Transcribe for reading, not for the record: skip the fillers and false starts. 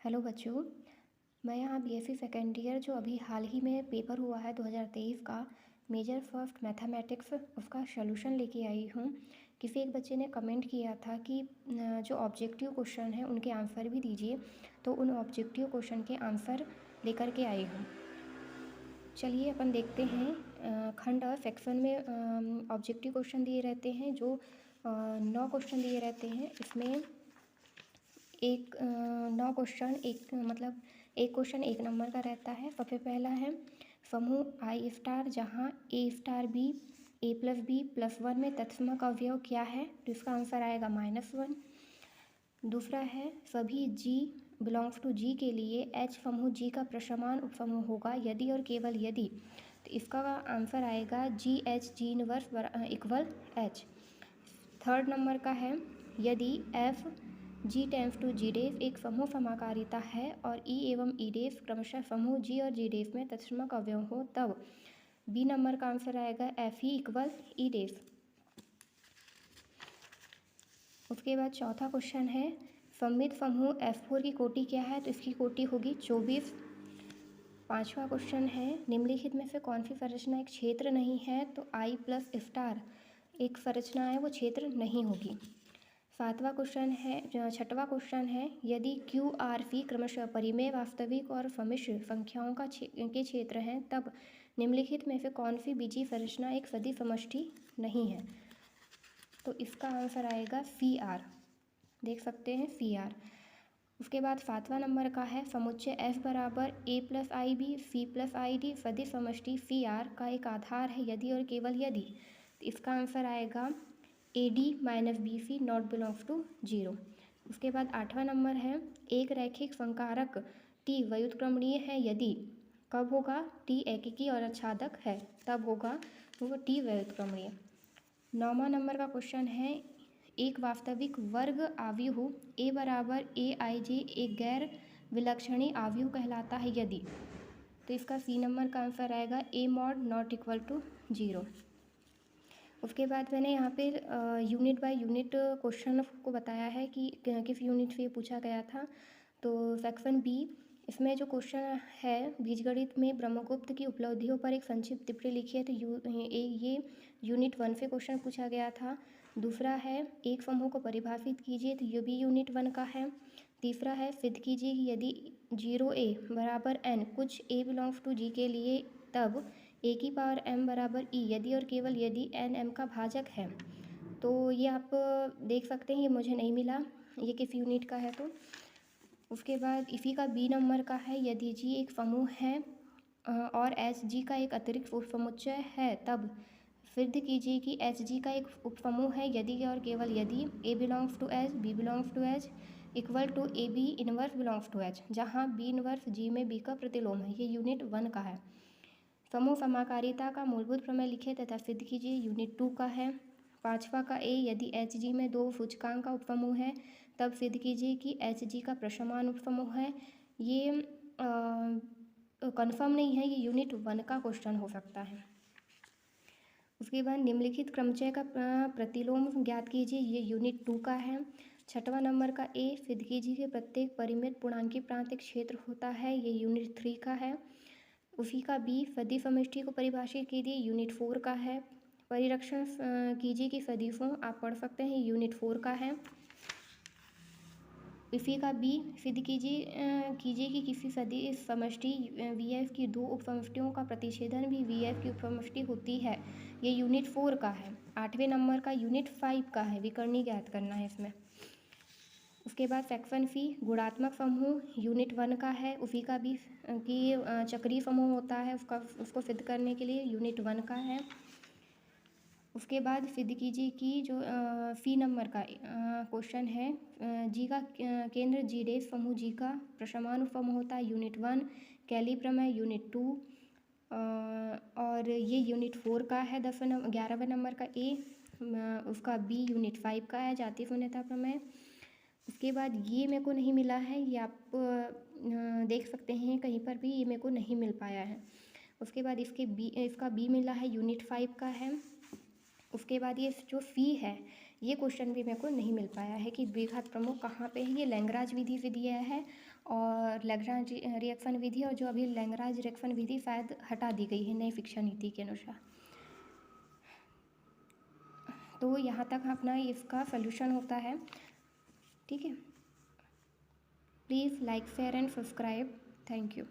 Hello बच्चों, मैं यहाँ बीएससी सेकेंड ईयर जो अभी हाल ही में पेपर हुआ है 2023 का मेजर फर्स्ट मैथमेटिक्स उसका सॉल्यूशन लेके आई हूँ। किसी एक बच्चे ने कमेंट किया था कि जो ऑब्जेक्टिव क्वेश्चन है उनके आंसर भी दीजिए, तो उन ऑब्जेक्टिव क्वेश्चन के आंसर लेकर के आई हूँ। चलिए अपन देखते हैं। खंड सेक्शन में ऑब्जेक्टिव क्वेश्चन दिए रहते हैं, जो 9 क्वेश्चन दिए रहते हैं। इसमें 9 क्वेश्चन एक क्वेश्चन 1 नंबर का रहता है। सबसे पहला है समूह आई स्टार जहाँ ए स्टार बी ए प्लस बी प्लस 1 में तत्समक अवयव क्या है, तो इसका आंसर आएगा -1। दूसरा है सभी जी बिलोंग्स टू जी के लिए एच समूह जी का प्रसमान उपसमूह होगा यदि और केवल यदि, तो इसका आंसर आएगा G H G inverse equal H. Third number का है यदि F G tends to G डेफ एक समूह समाकारिता है और ई एवं ई डेफ क्रमशः समूह जी और जी डेफ में तत्समक अवयव हो, तब बी नंबर का आंसर आएगा एफ ई इक्वल ई डेफ। उसके बाद चौथा क्वेश्चन है सममित समूह F4 की कोटि क्या है, तो इसकी कोटि होगी 24। पांचवा क्वेश्चन है निम्नलिखित में से कौन सी संरचना एक क्षेत्र नहीं है, तो I प्लस स्टार एक संरचना है, वो क्षेत्र नहीं होगी। छठवां क्वेश्चन है यदि क्यू आर पी क्रमशः परिमेय वास्तविक और सम्मिश्र संख्याओं के क्षेत्र हैं, तब निम्नलिखित में से कौन सी बीजीय संरचना एक सदिश समष्टि नहीं है, तो इसका आंसर आएगा सी आर। देख सकते हैं सी आर। उसके बाद 7वां नंबर का है समुच्चय F बराबर A plus I B C plus I D सदिश समष्टि सी आर का एक आधार है यदि और केवल यदि, तो इसका आंसर आएगा A D minus B C not belongs to 0। उसके बाद 8वां नंबर है एक रैखिक संकारक टी व्युत्क्रमणीय है यदि, कब होगा, टी एकीकी और आच्छादक है तब होगा वो टी व्युत्क्रमणीय। 9वां नंबर का क्वेश्चन है एक वास्तविक वर्ग आव्यूह ए बराबर ए आई जे एक गैर विलक्षणी आव्यूह कहलाता है यदि, तो इसका सी नंबर का आंसर आएगा A mod not equal to 0। उसके बाद मैंने यहाँ पे यूनिट बाय यूनिट क्वेश्चन को बताया है कि किस यूनिट से पूछा गया था। तो सेक्शन बी, इसमें जो क्वेश्चन है बीजगणित में ब्रह्मगुप्त की उपलब्धियों पर एक संक्षिप्त टिप्पणी लिखी है, तो ये यूनिट 1 से क्वेश्चन पूछा गया था। दूसरा है एक समूह को परिभाषित कीजिए, तो ये भी यूनिट 1 का है। तीसरा है सिद्ध कीजिए कि यदि 0a बराबर n कुछ a बिलोंग्स टू g के लिए, तब a की पावर m बराबर e यदि और केवल यदि n m का भाजक है। तो ये आप देख सकते हैं, ये मुझे नहीं मिला, ये किस यूनिट का है। तो उसके बाद इसी का बी नंबर का है यदि जी एक समूह है और एच जी का एक अतिरिक्त उपसमुच्चय है, तब सिद्ध कीजिए कि एच जी का एक उपसमूह है यदि और केवल यदि A belongs to H B belongs to H equal to A B inverse belongs to H, जहाँ बी इनवर्स जी में बी का प्रतिलोम है। ये यूनिट 1 का है। समूह समाकारिता का मूलभूत प्रमेय लिखे तथा सिद्ध कीजिए, यूनिट 2 का है। 5वां का ए यदि एच जी में 2 सूचकांक का उपसमूह है, तब सिद्ध कीजिए कि एच जी का प्रसमान उपसमूह है। ये कन्फर्म नहीं है, ये यूनिट 1 का क्वेश्चन हो सकता है। उसके बाद निम्नलिखित क्रमचय का प्रतिलोम ज्ञात कीजिए, ये यूनिट 2 का है। 6वां नंबर का ए सिद्ध कीजिए कि प्रत्येक परिमित पूर्णांकी प्रांत एक क्षेत्र होता है, ये यूनिट 3 का है। उसी का बी सदिश समष्टि को परिभाषित कीजिए, यूनिट 4 का है। परिरक्षण कीजिए कि सदिशों, आप पढ़ सकते हैं, यूनिट 4 का है। इसी का बी सिद्ध कीजिए कि किसी सदिश समष्टि वी एफ की 2 उपसमष्टियों का प्रतिच्छेदन भी वी एफ की उपसमष्टि होती है, ये यूनिट 4 का है। 8वें नंबर का यूनिट 5 का है, विकर्णी ज्ञात करना है इसमें। उसके बाद सेक्शन सी गुणात्मक समूह यूनिट 1 का है। उसी का भी कि चक्रीय समूह होता है, उसको सिद्ध करने के लिए यूनिट 1 का है। उसके बाद सिद्ध कीजिए कि जो सी नंबर का क्वेश्चन है जी का केंद्र जी डेश समूह जी का प्रसमान समूह होता है, यूनिट 1। कैली प्रमेय यूनिट 2 और ये यूनिट 4 का है। 11वें नंबर का ए उसका बी यूनिट 5 का है, जातीय शून्यता प्रमेय। उसके बाद ये मेरे को नहीं मिला है, ये आप देख सकते हैं कहीं पर भी, ये मेरे को नहीं मिल पाया है। उसके बाद इसका बी मिला है, यूनिट 5 का है। उसके बाद ये जो सी है ये क्वेश्चन भी मेरे को नहीं मिल पाया है कि द्विघात प्रमुख कहाँ पे है। ये लैग्रांज विधि से दिया है और लैग्रांज रिएक्शन विधि, और जो अभी लैग्रांज रिएक्शन विधि शायद हटा दी गई है नई शिक्षा नीति के अनुसार। तो यहाँ तक अपना इसका सल्यूशन होता है। ठीक है, please like share and subscribe. Thank you.